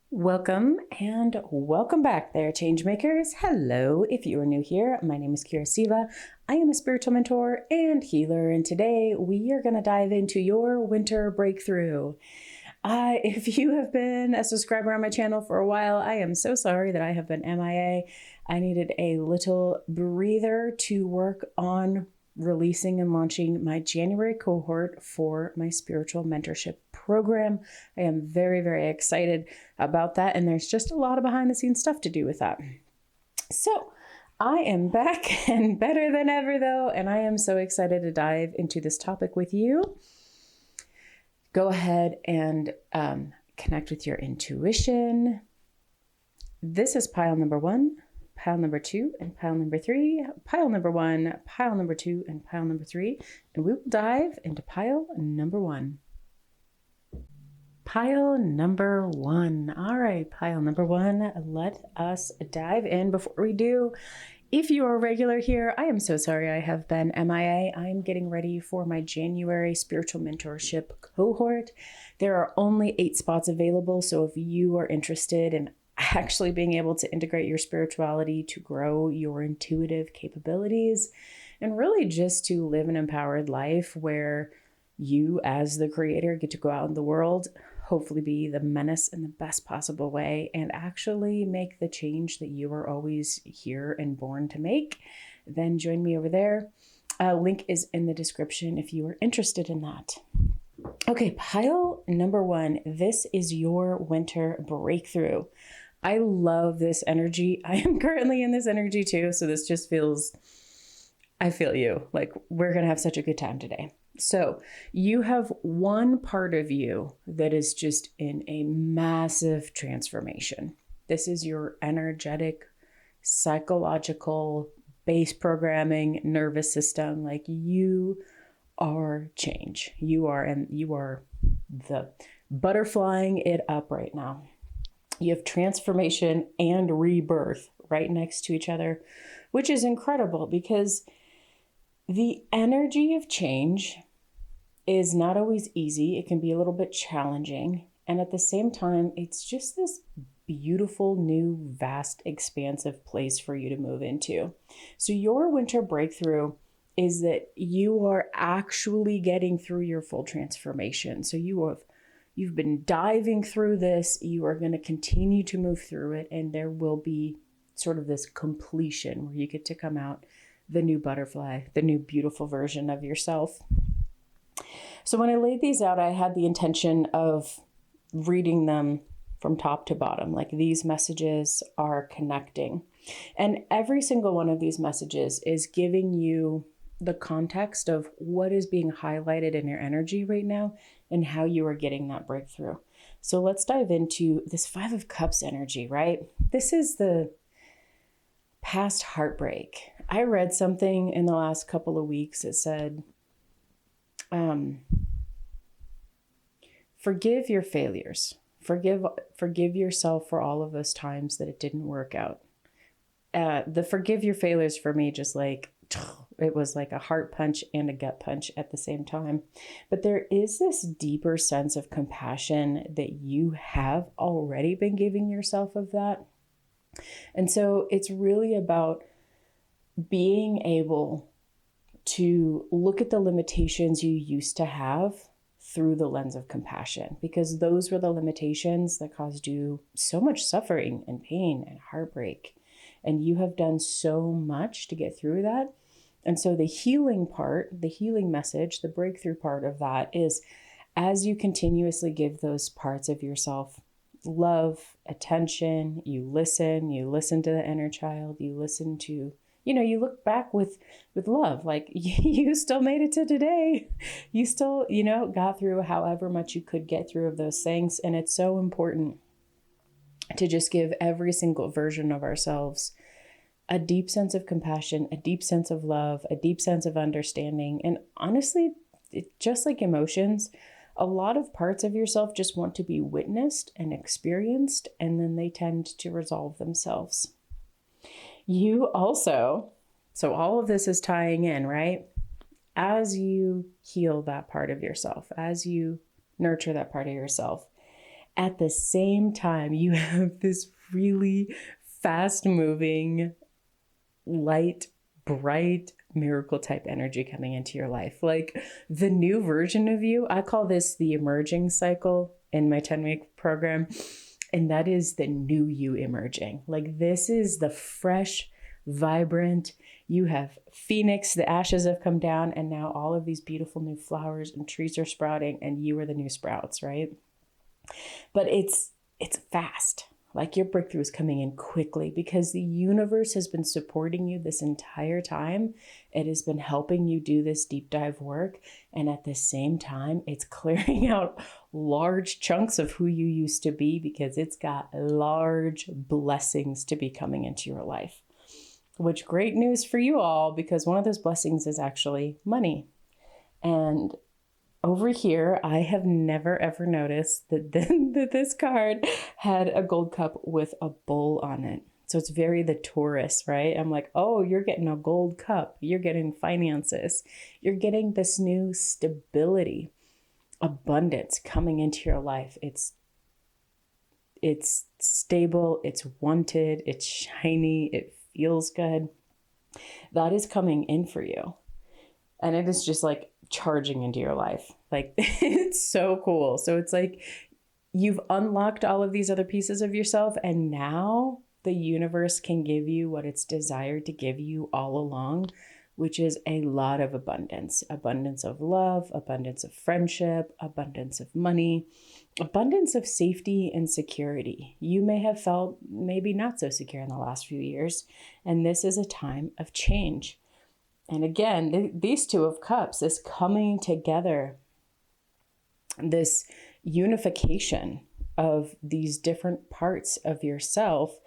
Welcome and welcome back there, Changemakers. Hello, if you are new here, my name is Kira Siva. I am a spiritual mentor and healer, and today we are going to dive into your winter breakthrough. If you have been a subscriber on my channel for a while, I am so sorry that I have been MIA. I needed a little breather to work on releasing and launching my January cohort for my Spiritual Mentorship Program. I am very, very excited about that, and there's just a lot of behind the scenes stuff to do with that. So I am back and better than ever though, and I am so excited to dive into this topic with you. Go ahead and connect with your intuition. This is pile number 1, pile number 2, and pile number 3. Pile number 1, pile number 2, and pile number 3. And we will dive into pile number 1. Pile number 1. All right, pile number 1. Let us dive in. Before we do, if you are a regular here, I am so sorry I have been MIA. I am getting ready for my January Spiritual Mentorship cohort. There are only 8 spots available, so if you are interested in actually being able to integrate your spirituality to grow your intuitive capabilities and really just to live an empowered life where you as the creator get to go out in the world, hopefully be the menace in the best possible way and actually make the change that you are always here and born to make, then join me over there. Link is in the description if you are interested in that. Okay, pile number 1. This is your winter breakthrough. I love this energy. I am currently in this energy too, so this just feels, I feel you. Like we're going to have such a good time today. So you have one part of you that is just in a massive transformation. This is your energetic, psychological, base programming, nervous system. Like you are change. You are the butterflying it up right now. You have transformation and rebirth right next to each other, which is incredible because the energy of change is not always easy. It can be a little bit challenging. And at the same time, it's just this beautiful, new, vast, expansive place for you to move into. So your winter breakthrough is that you are actually getting through your full transformation. So you've been diving through this. You are going to continue to move through it. And there will be sort of this completion where you get to come out the new butterfly, the new beautiful version of yourself. So when I laid these out, I had the intention of reading them from top to bottom. Like these messages are connecting. And every single one of these messages is giving you the context of what is being highlighted in your energy right now and how you are getting that breakthrough. So let's dive into this 5 of Cups energy, right? This is the past heartbreak. I read something in the last couple of weeks that said, forgive your failures. Forgive yourself for all of those times that it didn't work out. The forgive your failures for me, just like, it was like a heart punch and a gut punch at the same time. But there is this deeper sense of compassion that you have already been giving yourself of that. And so it's really about being able to look at the limitations you used to have through the lens of compassion, because those were the limitations that caused you so much suffering and pain and heartbreak. And you have done so much to get through that. And so the healing part, the healing message, the breakthrough part of that is as you continuously give those parts of yourself love, attention, you listen to the inner child, you listen to, you look back with love, like you still made it to today. You still, got through however much you could get through of those things. And it's so important to just give every single version of ourselves a deep sense of compassion, a deep sense of love, a deep sense of understanding. And honestly, just like emotions, a lot of parts of yourself just want to be witnessed and experienced, and then they tend to resolve themselves. You also, so all of this is tying in, right? As you heal that part of yourself, as you nurture that part of yourself, At the same time, you have this really fast moving, light, bright, miracle type energy coming into your life. Like the new version of you, I call this the emerging cycle in my 10-week program. And that is the new you emerging. Like this is the fresh, vibrant, you have phoenix, the ashes have come down, and now all of these beautiful new flowers and trees are sprouting, and you are the new sprouts, right? But it's fast. Like your breakthrough is coming in quickly because the universe has been supporting you this entire time. It has been helping you do this deep dive work. And at the same time, it's clearing out large chunks of who you used to be because it's got large blessings to be coming into your life. Which great news for you all, because one of those blessings is actually money. And over here, I have never ever noticed that this card had a gold cup with a bowl on it. So it's very the Taurus, right? I'm like, oh, you're getting a gold cup. You're getting finances. You're getting this new stability, abundance coming into your life. It's stable. It's wanted. It's shiny. It feels good. That is coming in for you. And it is just like charging into your life. Like it's so cool. So it's like you've unlocked all of these other pieces of yourself, and now the universe can give you what it's desired to give you all along, which is a lot of abundance of love, abundance of friendship, abundance of money, abundance of safety and security. You may have felt maybe not so secure in the last few years, and this is a time of change. And again, these two of cups, this coming together, this unification of these different parts of yourself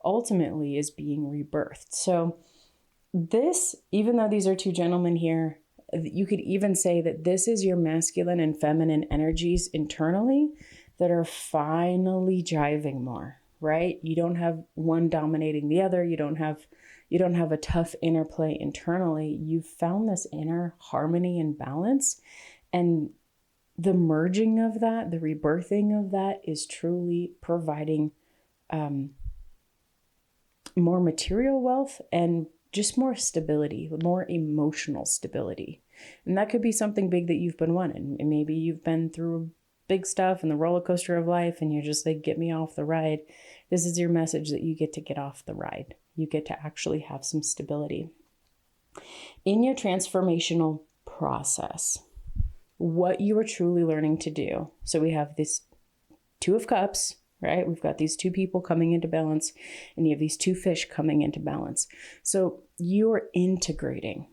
ultimately is being rebirthed. So this, even though these are two gentlemen here, you could even say that this is your masculine and feminine energies internally that are finally jiving more, right? You don't have one dominating the other. You don't have a tough interplay internally. You've found this inner harmony and balance. And the merging of that, the rebirthing of that is truly providing more material wealth and just more stability, more emotional stability. And that could be something big that you've been wanting. And maybe you've been through big stuff and the roller coaster of life and you're just like, get me off the ride. This is your message that you get to get off the ride. You get to actually have some stability. In your transformational process, what you are truly learning to do. So we have this Two of Cups, right? We've got these two people coming into balance, and you have these two fish coming into balance. So you are integrating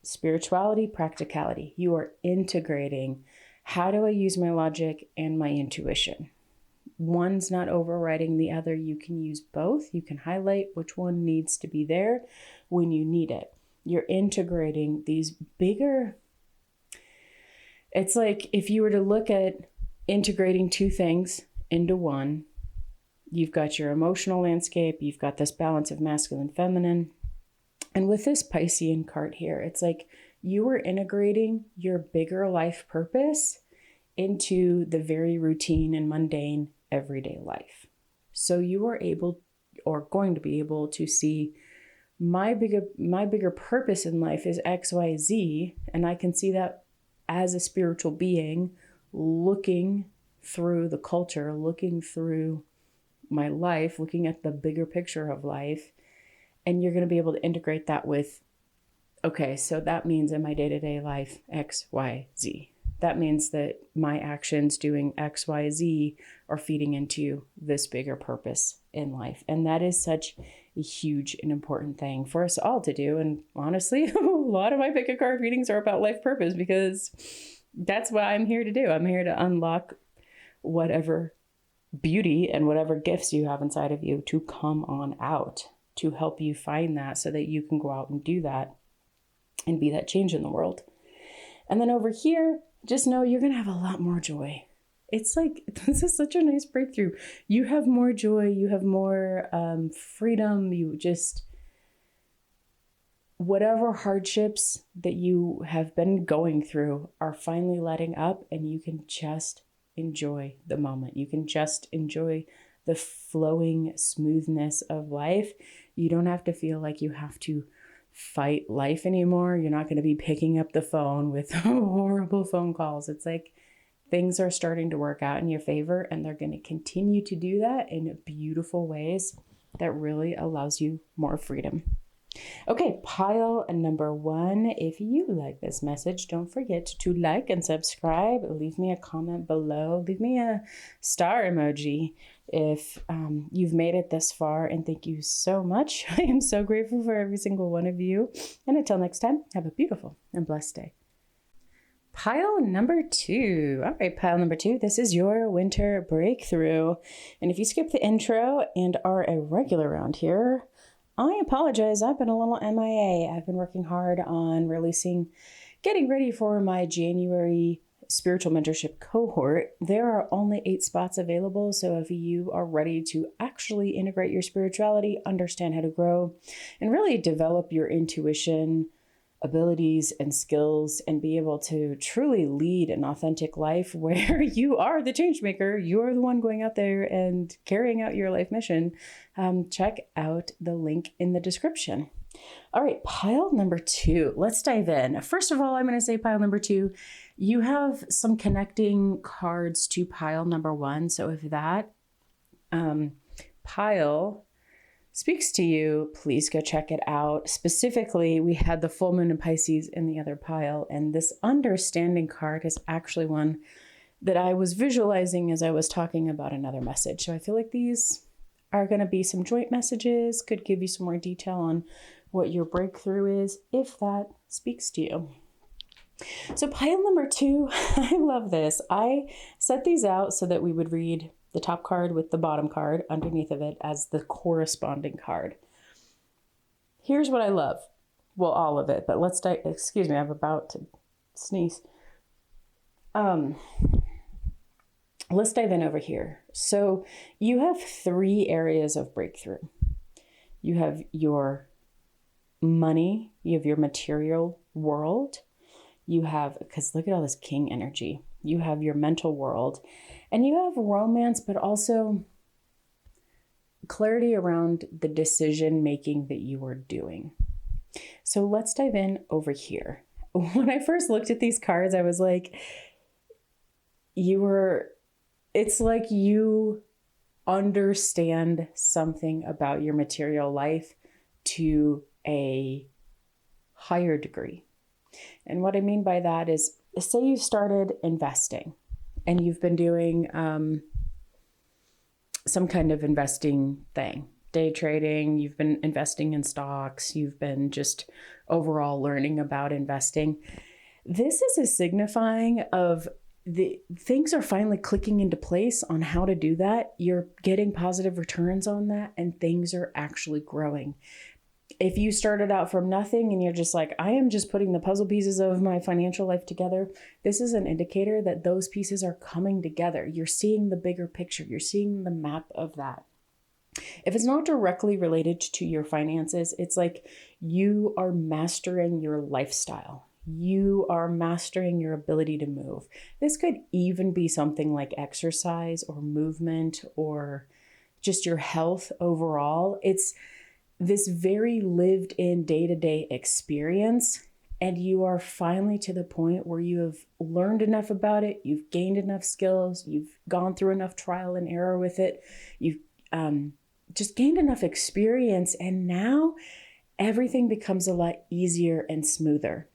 spirituality, practicality. You are integrating, how do I use my logic and my intuition? One's not overriding the other. You can use both. You can highlight which one needs to be there when you need it. You're integrating these bigger, it's like if you were to look at integrating two things into one, you've got your emotional landscape, you've got this balance of masculine, feminine. And with this Piscean card here, it's like you are integrating your bigger life purpose into the very routine and mundane everyday life. So you are able, or going to be able, to see my bigger purpose in life is XYZ, and I can see that as a spiritual being looking through the culture, looking through my life, looking at the bigger picture of life. And you're going to be able to integrate that with, okay, so that means in my day-to-day life, X, Y, Z. That means that my actions doing X, Y, Z are feeding into this bigger purpose in life. And that is such a huge and important thing for us all to do. And honestly, a lot of my pick a card readings are about life purpose, because that's what I'm here to do. I'm here to unlock whatever beauty and whatever gifts you have inside of you to come on out, to help you find that so that you can go out and do that and be that change in the world. And then over here, just know you're going to have a lot more joy. It's like, this is such a nice breakthrough. You have more joy. You have more freedom. You just, whatever hardships that you have been going through are finally letting up, and you can just enjoy the moment. You can just enjoy the flowing smoothness of life. You don't have to feel like you have to fight life anymore. You're not going to be picking up the phone with horrible phone calls. It's like things are starting to work out in your favor, and they're going to continue to do that in beautiful ways that really allows you more freedom. Okay, pile number 1. If you like this message, don't forget to like and subscribe. Leave me a comment below. Leave me a star emoji if you've made it this far. And thank you so much. I am so grateful for every single one of you. And until next time, have a beautiful and blessed day. Pile number 2. All right, pile number 2. This is your winter breakthrough. And if you skip the intro and are a regular around here, I apologize. I've been a little MIA. I've been working hard on getting ready for my January spiritual mentorship cohort. There are only 8 spots available. So if you are ready to actually integrate your spirituality, understand how to grow, and really develop your intuition, abilities, and skills, and be able to truly lead an authentic life where you are the change maker, you're the one going out there and carrying out your life mission, check out the link in the description. All right, pile number 2. Let's dive in. First of all, I'm going to say pile number 2, you have some connecting cards to pile number 1. So if that pile speaks to you, please go check it out. Specifically, we had the full moon in Pisces in the other pile, and this understanding card is actually one that I was visualizing as I was talking about another message. So I feel like these are going to be some joint messages, could give you some more detail on what your breakthrough is, if that speaks to you. So pile number 2, I love this. I set these out so that we would read the top card with the bottom card underneath of it as the corresponding card. Here's what I love. Well, all of it, but excuse me, I'm about to sneeze. Let's dive in over here. So you have 3 areas of breakthrough. You have your money, you have your material world, you have, because look at all this king energy, you have your mental world, and you have romance, but also clarity around the decision making that you are doing. So let's dive in over here. When I first looked at these cards, I was like, it's like you understand something about your material life to a higher degree. And what I mean by that is, say you started investing and you've been doing some kind of investing thing, day trading, you've been investing in stocks, you've been just overall learning about investing. This is a signifying of the things are finally clicking into place on how to do that. You're getting positive returns on that, and things are actually growing. If you started out from nothing and you're just like, I am just putting the puzzle pieces of my financial life together, this is an indicator that those pieces are coming together. You're seeing the bigger picture. You're seeing the map of that. If it's not directly related to your finances, it's like you are mastering your lifestyle. You are mastering your ability to move. This could even be something like exercise or movement or just your health overall. It's this very lived in day-to-day experience, and you are finally to the point where you have learned enough about it, you've gained enough skills, you've gone through enough trial and error with it, you've just gained enough experience, and now everything becomes a lot easier and smoother.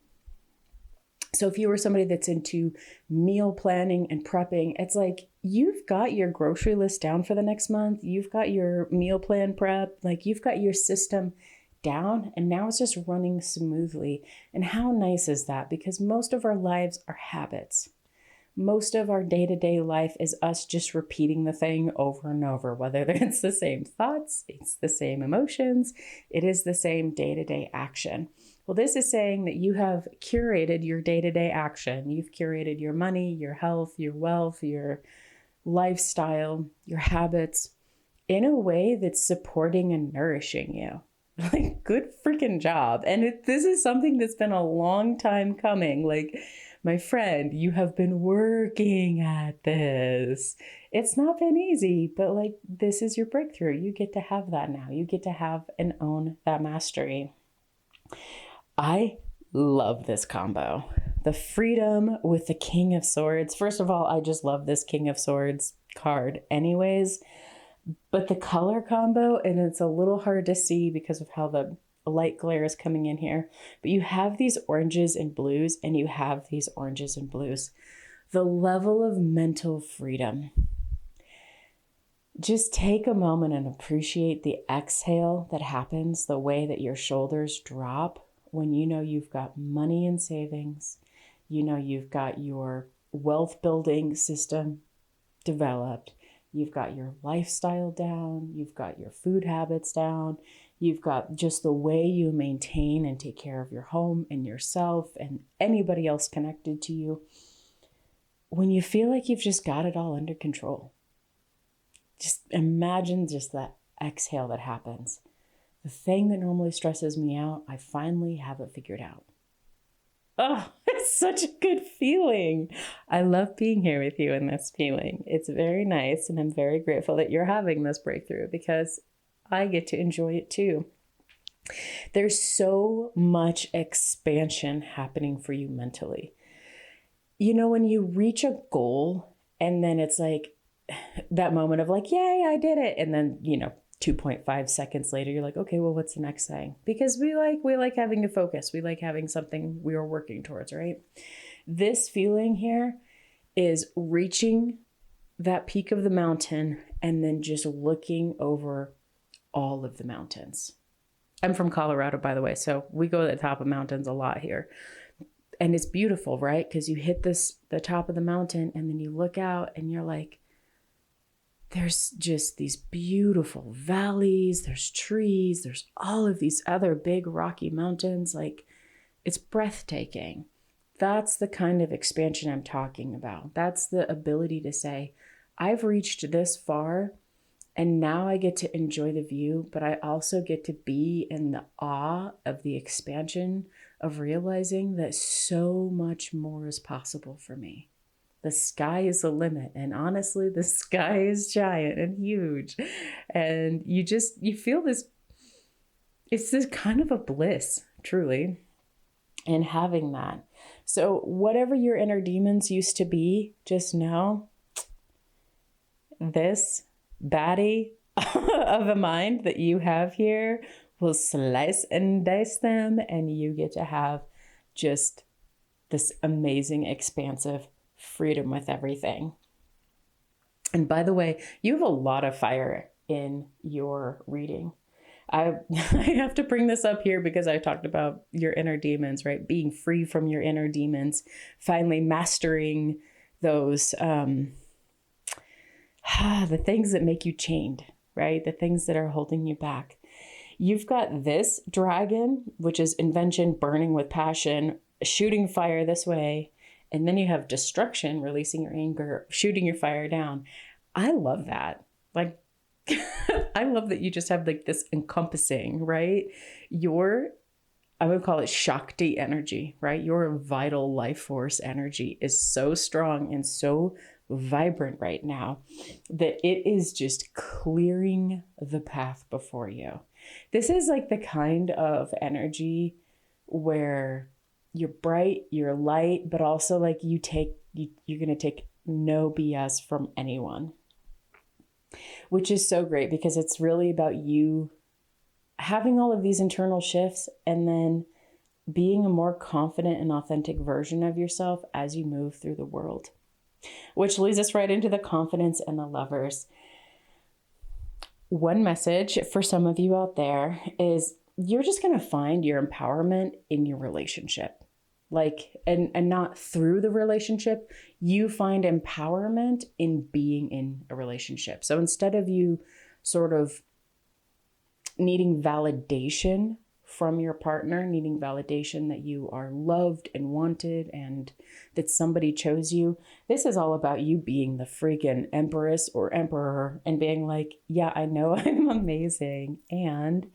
So if you were somebody that's into meal planning and prepping, it's like you've got your grocery list down for the next month. You've got your meal plan prep, like you've got your system down, and now it's just running smoothly. And how nice is that? Because most of our lives are habits. Most of our day-to-day life is us just repeating the thing over and over, whether it's the same thoughts, it's the same emotions, it is the same day-to-day action. Well, this is saying that you have curated your day-to-day action. You've curated your money, your health, your wealth, your lifestyle, your habits in a way that's supporting and nourishing you. Like, good freaking job. And this is something that's been a long time coming. Like, My friend, you have been working at this. It's not been easy, but like, this is your breakthrough. You get to have that now. You get to have and own that mastery. I love this combo. The freedom with the King of Swords. First of all, I just love this King of Swords card anyways, but the color combo, and it's a little hard to see because of how the light glare is coming in here, but you have these oranges and blues, and you have these oranges and blues. The level of mental freedom. Just take a moment and appreciate the exhale that happens, the way that your shoulders drop when you know you've got money in savings, you know you've got your wealth building system developed, you've got your lifestyle down, you've got your food habits down, you've got just the way you maintain and take care of your home and yourself and anybody else connected to you. When you feel like you've just got it all under control, just imagine just that exhale that happens. The thing that normally stresses me out, I finally have it figured out. Oh, it's such a good feeling. I love being here with you in this feeling. It's very nice, and I'm very grateful that you're having this breakthrough because I get to enjoy it too. There's so much expansion happening for you mentally. You know, when you reach a goal and then it's like that moment of like, yay, I did it. And then, 2.5 seconds later, you're like, okay, well, what's the next thing? Because we like having a focus. We like having something we are working towards, right? This feeling here is reaching that peak of the mountain and then just looking over all of the mountains. I'm from Colorado, by the way, so we go to the top of mountains a lot here. And it's beautiful, right? Because you hit the top of the mountain and then you look out and you're like, there's just these beautiful valleys, there's trees, there's all of these other big rocky mountains. Like, it's breathtaking. That's the kind of expansion I'm talking about. That's the ability to say, I've reached this far and now I get to enjoy the view, but I also get to be in the awe of the expansion of realizing that so much more is possible for me. The sky is the limit. And honestly, the sky is giant and huge. And you feel this, it's this kind of a bliss, truly, in having that. So whatever your inner demons used to be, just know this baddie of a mind that you have here will slice and dice them, and you get to have just this amazing, expansive freedom with everything. And by the way, you have a lot of fire in your reading. I have to bring this up here because I talked about your inner demons, right? Being free from your inner demons, finally mastering those, the things that make you chained, right? The things that are holding you back. You've got this dragon, which is invention, burning with passion, shooting fire this way. And then you have destruction, releasing your anger, shooting your fire down. I love that. Like, I love that you just have like this encompassing, right? I would call it Shakti energy, right? Your vital life force energy is so strong and so vibrant right now that it is just clearing the path before you. This is like the kind of energy where you're bright, you're light, but also like you're going to take no BS from anyone, which is so great because it's really about you having all of these internal shifts and then being a more confident and authentic version of yourself as you move through the world, which leads us right into the confidence and the lovers. One message for some of you out there is you're just going to find your empowerment in your relationship. Like, and not through the relationship, you find empowerment in being in a relationship. So instead of you sort of needing validation from your partner, needing validation that you are loved and wanted and that somebody chose you, this is all about you being the freaking empress or emperor and being like, yeah, I know I'm amazing and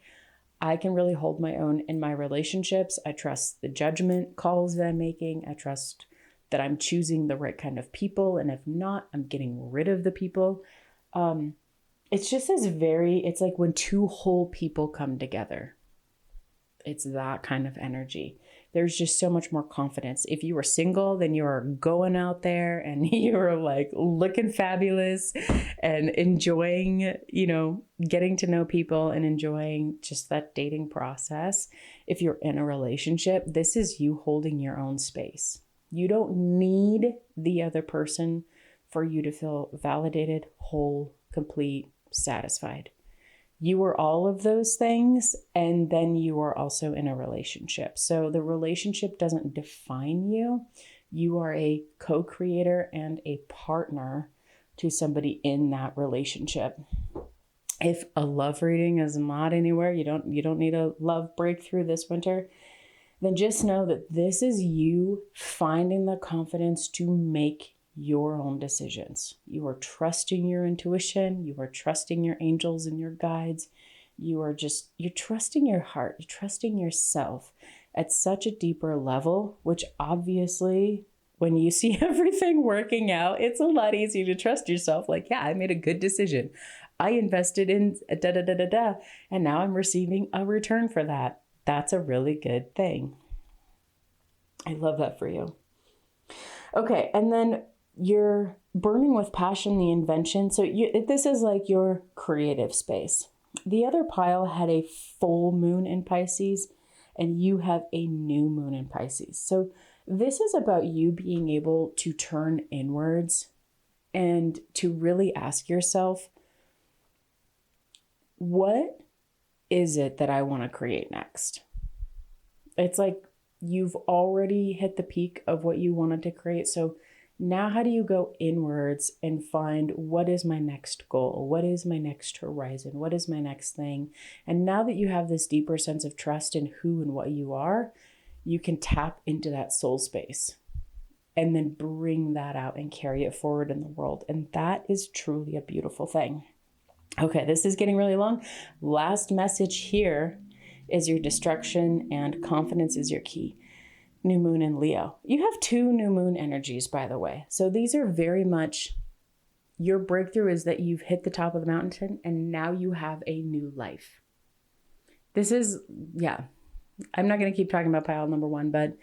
I can really hold my own in my relationships. I trust the judgment calls that I'm making. I trust that I'm choosing the right kind of people. And if not, I'm getting rid of the people. It's just it's like when two whole people come together. It's that kind of energy. There's just so much more confidence. If you were single, then you're going out there and you're like looking fabulous and enjoying, getting to know people and enjoying just that dating process. If you're in a relationship, this is you holding your own space. You don't need the other person for you to feel validated, whole, complete, satisfied. You are all of those things, and then you are also in a relationship. So the relationship doesn't define you. You are a co-creator and a partner to somebody in that relationship. If a love reading is not anywhere, you don't need a love breakthrough this winter, then just know that this is you finding the confidence to make your own decisions. You are trusting your intuition. You are trusting your angels and your guides. You're trusting your heart. You're trusting yourself at such a deeper level, which obviously when you see everything working out, it's a lot easier to trust yourself. Like, yeah, I made a good decision. I invested in and now I'm receiving a return for that. That's a really good thing. I love that for you. Okay, and then you're burning with passion, the invention. So this is like your creative space. The other pile had a full moon in Pisces, and you have a new moon in Pisces. So this is about you being able to turn inwards and to really ask yourself, what is it that I want to create next? It's like you've already hit the peak of what you wanted to create. So now how do you go inwards and find what is my next goal? What is my next horizon? What is my next thing? And now that you have this deeper sense of trust in who and what you are, you can tap into that soul space and then bring that out and carry it forward in the world. And that is truly a beautiful thing. Okay, this is getting really long. Last message here is your destruction and confidence is your key. New moon in Leo. You have 2 new moon energies, by the way. So these are very much your breakthrough is that you've hit the top of the mountain and now you have a new life. This is, I'm not going to keep talking about pile number 1, but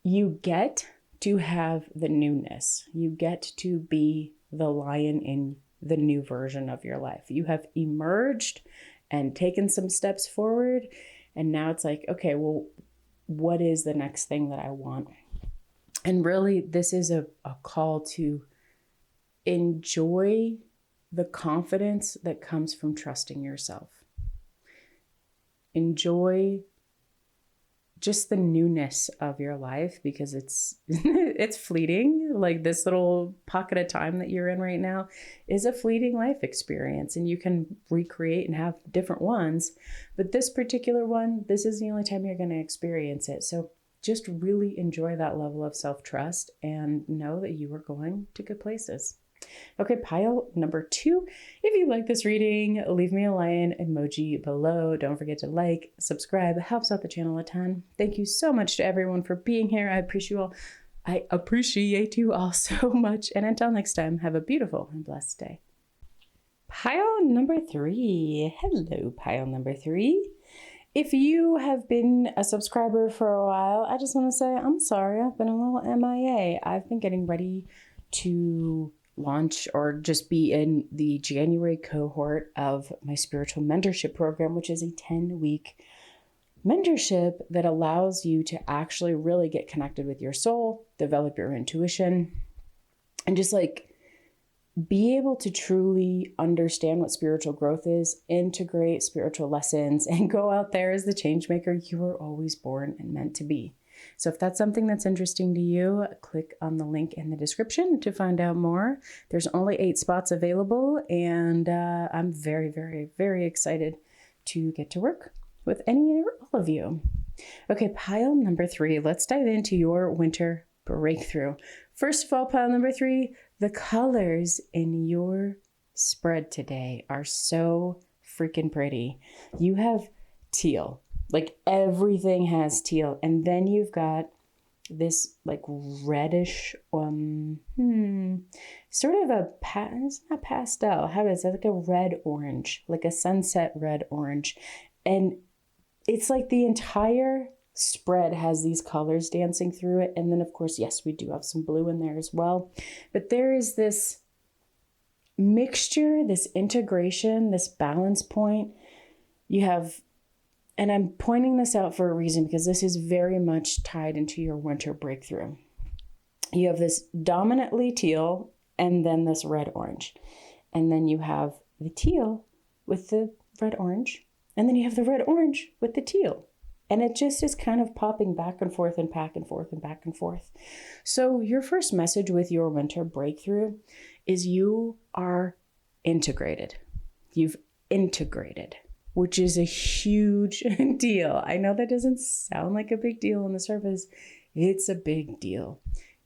you get to have the newness. You get to be the lion in the new version of your life. You have emerged and taken some steps forward. And now it's like, okay, well, what is the next thing that I want? And really, this is a call to enjoy the confidence that comes from trusting yourself. Enjoy just the newness of your life because it's it's fleeting. Like this little pocket of time that you're in right now is a fleeting life experience, and you can recreate and have different ones. But this particular one, this is the only time you're going to experience it. So just really enjoy that level of self-trust and know that you are going to good places. Okay, pile number 2. If you like this reading, leave me a lion emoji below. Don't forget to like, subscribe. It helps out the channel a ton. Thank you so much to everyone for being here. I appreciate you all so much. And until next time, have a beautiful and blessed day. Pile number 3. Hello, pile number 3. If you have been a subscriber for a while, I just want to say I'm sorry. I've been a little MIA. I've been getting ready to launch or just be in the January cohort of my Spiritual Mentorship Program, which is a 10-week mentorship that allows you to actually really get connected with your soul, develop your intuition, and just like be able to truly understand what spiritual growth is, integrate spiritual lessons, and go out there as the change maker you were always born and meant to be. So if that's something that's interesting to you, click on the link in the description to find out more. There's only 8 spots available, and I'm very, very, very excited to get to work with any or all of you. Okay, pile number 3. Let's dive into your winter breakthrough. First of all, pile number 3, the colors in your spread today are so freaking pretty. You have teal. Like everything has teal. And then you've got this like reddish, sort of it's not pastel. How is it? Like a red orange, like a sunset red orange. And it's like the entire spread has these colors dancing through it. And then of course, yes, we do have some blue in there as well. But there is this mixture, this integration, this balance point. You have, and I'm pointing this out for a reason because this is very much tied into your winter breakthrough. You have this dominantly teal and then this red orange. And then you have the teal with the red orange. And then you have the red orange with the teal. And it just is kind of popping back and forth and back and forth and back and forth. So your first message with your winter breakthrough is you are integrated. You've integrated, which is a huge deal. I know that doesn't sound like a big deal on the surface. It's a big deal.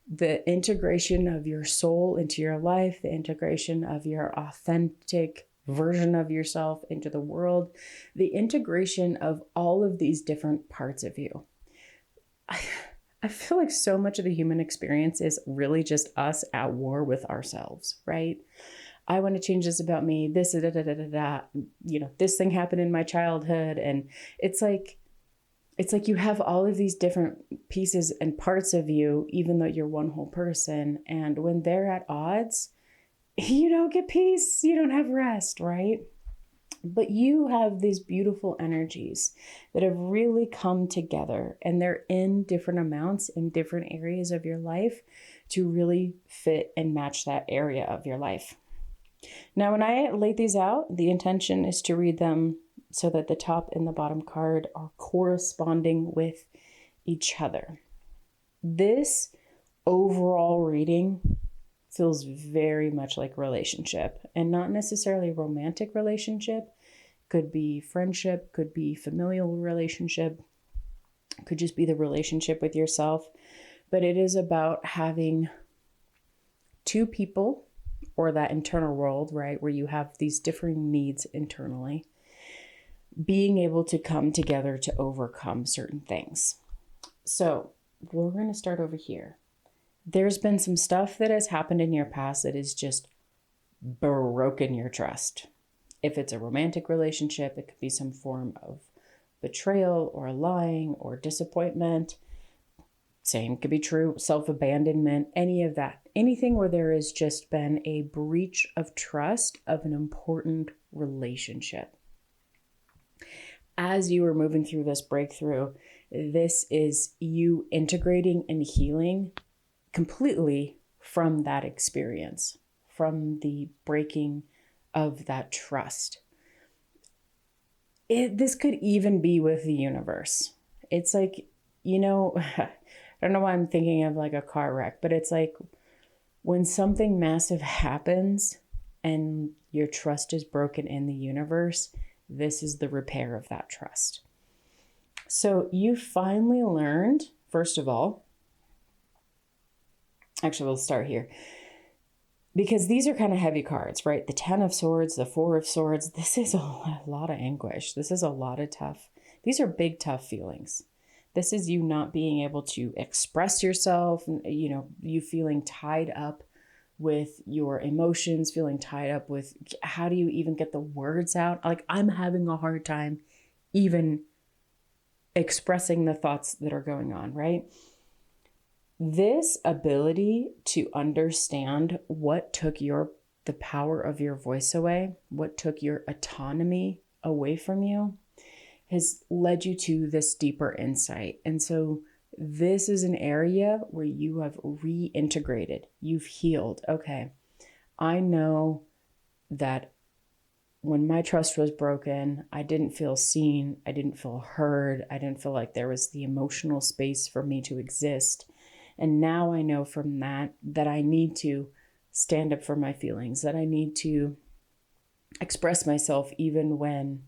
The integration of your soul into your life, the integration of your authentic version of yourself into the world, the integration of all of these different parts of you. I feel like so much of the human experience is really just us at war with ourselves, right? I want to change this about me. This, this thing happened in my childhood. And it's like you have all of these different pieces and parts of you, even though you're one whole person. And when they're at odds, you don't get peace. You don't have rest, right? But you have these beautiful energies that have really come together, and they're in different amounts in different areas of your life to really fit and match that area of your life. Now, when I lay these out, the intention is to read them so that the top and the bottom card are corresponding with each other. This overall reading feels very much like relationship, and not necessarily romantic relationship. Could be friendship, could be familial relationship, could just be the relationship with yourself. But it is about having two people, or that internal world, right, where you have these differing needs internally, being able to come together to overcome certain things. So we're going to start over here. There's been some stuff that has happened in your past that has just broken your trust. If it's a romantic relationship, it could be some form of betrayal or lying or disappointment. Same could be true, self-abandonment, any of that. Anything where there has just been a breach of trust of an important relationship. As you are moving through this breakthrough, this is you integrating and healing completely from that experience, from the breaking of that trust. This could even be with the universe. It's like, I don't know why I'm thinking of like a car wreck, but it's like when something massive happens and your trust is broken in the universe, this is the repair of that trust. So you finally learned, first of all, actually, we'll start here. Because these are kind of heavy cards, right? The 10 of Swords, the 4 of Swords. This is a lot of anguish. This is a lot of tough. These are big, tough feelings. This is you not being able to express yourself, you feeling tied up with your emotions, feeling tied up with how do you even get the words out? Like, I'm having a hard time even expressing the thoughts that are going on, right? This ability to understand what took the power of your voice away, what took your autonomy away from you, has led you to this deeper insight. And so this is an area where you have reintegrated, you've healed. Okay, I know that when my trust was broken, I didn't feel seen, I didn't feel heard, I didn't feel like there was the emotional space for me to exist. And now I know from that I need to stand up for my feelings, that I need to express myself even when,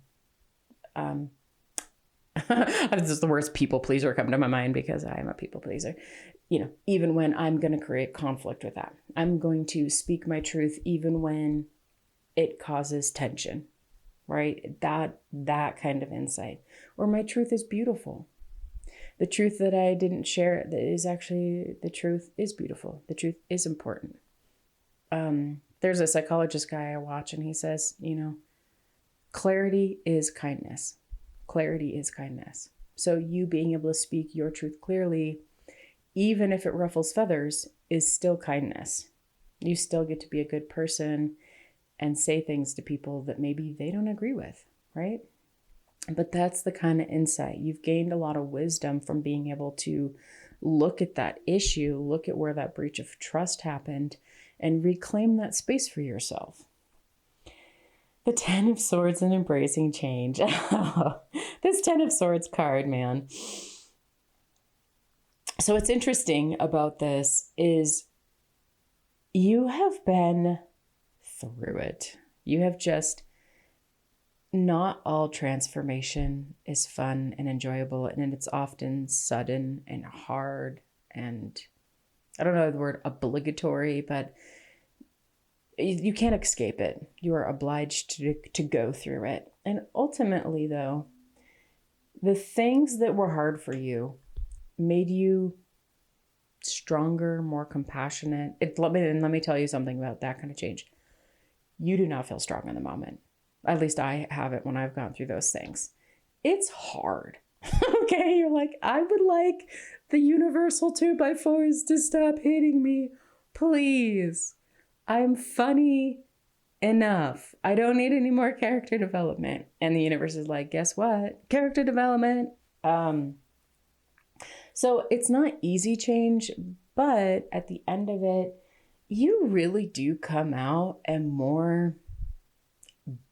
this is the worst people pleaser come to my mind because I am a people pleaser. Even when I'm going to create conflict with that, I'm going to speak my truth even when it causes tension, right? That kind of insight. Or my truth is beautiful. The truth that I didn't share that is actually, the truth is beautiful. The truth is important. There's a psychologist guy I watch, and he says, clarity is kindness. Clarity is kindness. So you being able to speak your truth clearly, even if it ruffles feathers, is still kindness. You still get to be a good person and say things to people that maybe they don't agree with, right? But that's the kind of insight. You've gained a lot of wisdom from being able to look at that issue, look at where that breach of trust happened, and reclaim that space for yourself. The 10 of Swords and embracing change. This 10 of Swords card, man. So what's interesting about this is you have been through it. You have just, not all transformation is fun and enjoyable, and it's often sudden and hard and, I don't know the word obligatory, but you can't escape it. You are obliged to go through it. And ultimately, though, the things that were hard for you made you stronger, more compassionate. Let me tell you something about that kind of change. You do not feel strong in the moment. At least I haven't when I've gone through those things. It's hard. Okay, you're like, I would like the universal 2x4s to stop hitting me. Please. I'm funny enough. I don't need any more character development. And the universe is like, guess what? Character development. So it's not easy change, but at the end of it, you really do come out a more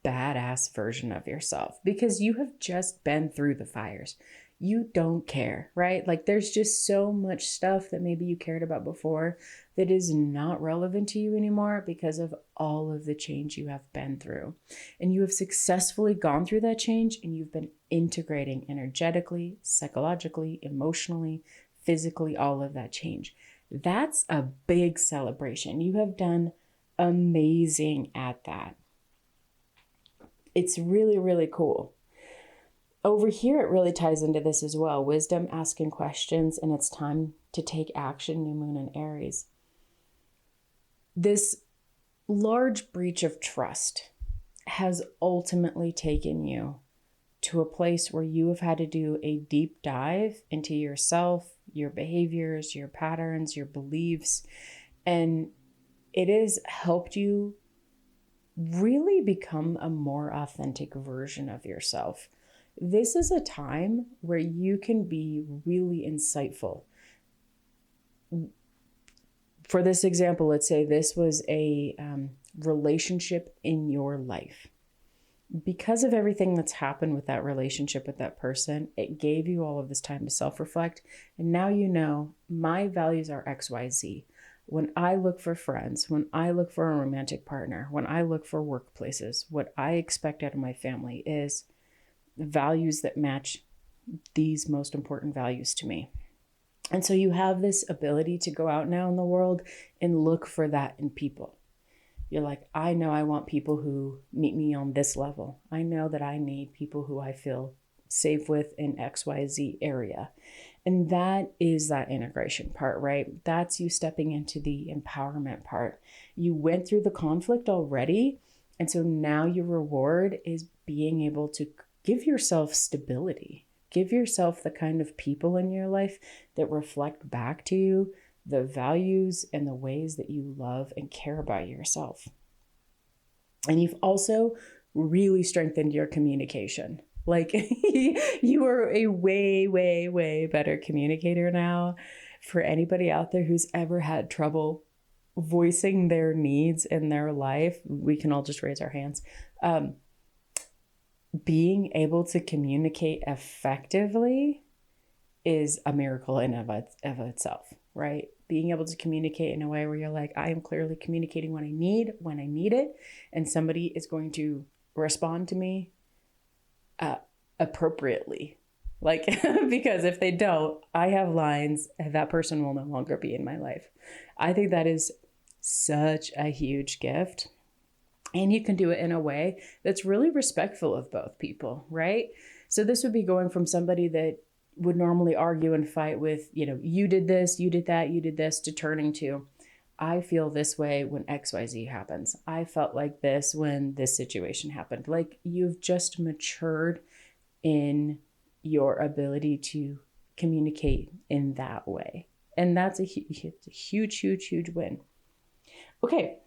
badass version of yourself because you have just been through the fires. You don't care, right? Like there's just so much stuff that maybe you cared about before that is not relevant to you anymore because of all of the change you have been through. And you have successfully gone through that change, and you've been integrating energetically, psychologically, emotionally, physically, all of that change. That's a big celebration. You have done amazing at that. It's really, really cool. Over here, it really ties into this as well. Wisdom, asking questions, and it's time to take action, new moon in Aries. This large breach of trust has ultimately taken you to a place where you have had to do a deep dive into yourself, your behaviors, your patterns, your beliefs, and it has helped you really become a more authentic version of yourself. This is a time where you can be really insightful. For this example, let's say this was a relationship in your life. Because of everything that's happened with that relationship with that person, it gave you all of this time to self-reflect. And now you know, my values are XYZ. When I look for friends, when I look for a romantic partner, when I look for workplaces, what I expect out of my family is values that match these most important values to me. And so you have this ability to go out now in the world and look for that in people. You're like, I know I want people who meet me on this level. I know that I need people who I feel safe with in XYZ area. And that is that integration part, right? That's you stepping into the empowerment part. You went through the conflict already. And so now your reward is being able to give yourself stability. Give yourself the kind of people in your life that reflect back to you the values and the ways that you love and care about yourself. And you've also really strengthened your communication. Like you are a way, way, way better communicator now. For anybody out there who's ever had trouble voicing their needs in their life, we can all just raise our hands. Being able to communicate effectively is a miracle in of itself, right? Being able to communicate in a way where you're like, I am clearly communicating what I need when I need it, and somebody is going to respond to me appropriately. Like, because if they don't, I have lines, and that person will no longer be in my life. I think that is such a huge gift. And you can do it in a way that's really respectful of both people, right? So this would be going from somebody that would normally argue and fight with, you did this, you did that, you did this, to turning to, I feel this way when XYZ happens. I felt like this when this situation happened. Like, you've just matured in your ability to communicate in that way. And that's a huge, huge, huge win. Okay.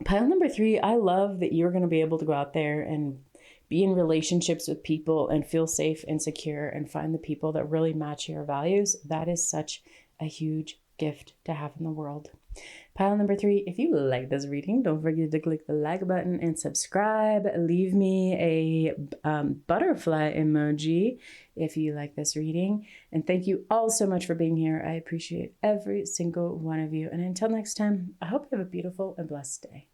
Pile number 3, I love that you're going to be able to go out there and be in relationships with people and feel safe and secure and find the people that really match your values. That is such a huge gift to have in the world. Pile number 3, if you like this reading, don't forget to click the like button and subscribe. Leave me a butterfly emoji if you like this reading. And thank you all so much for being here. I appreciate every single one of you. And until next time, I hope you have a beautiful and blessed day.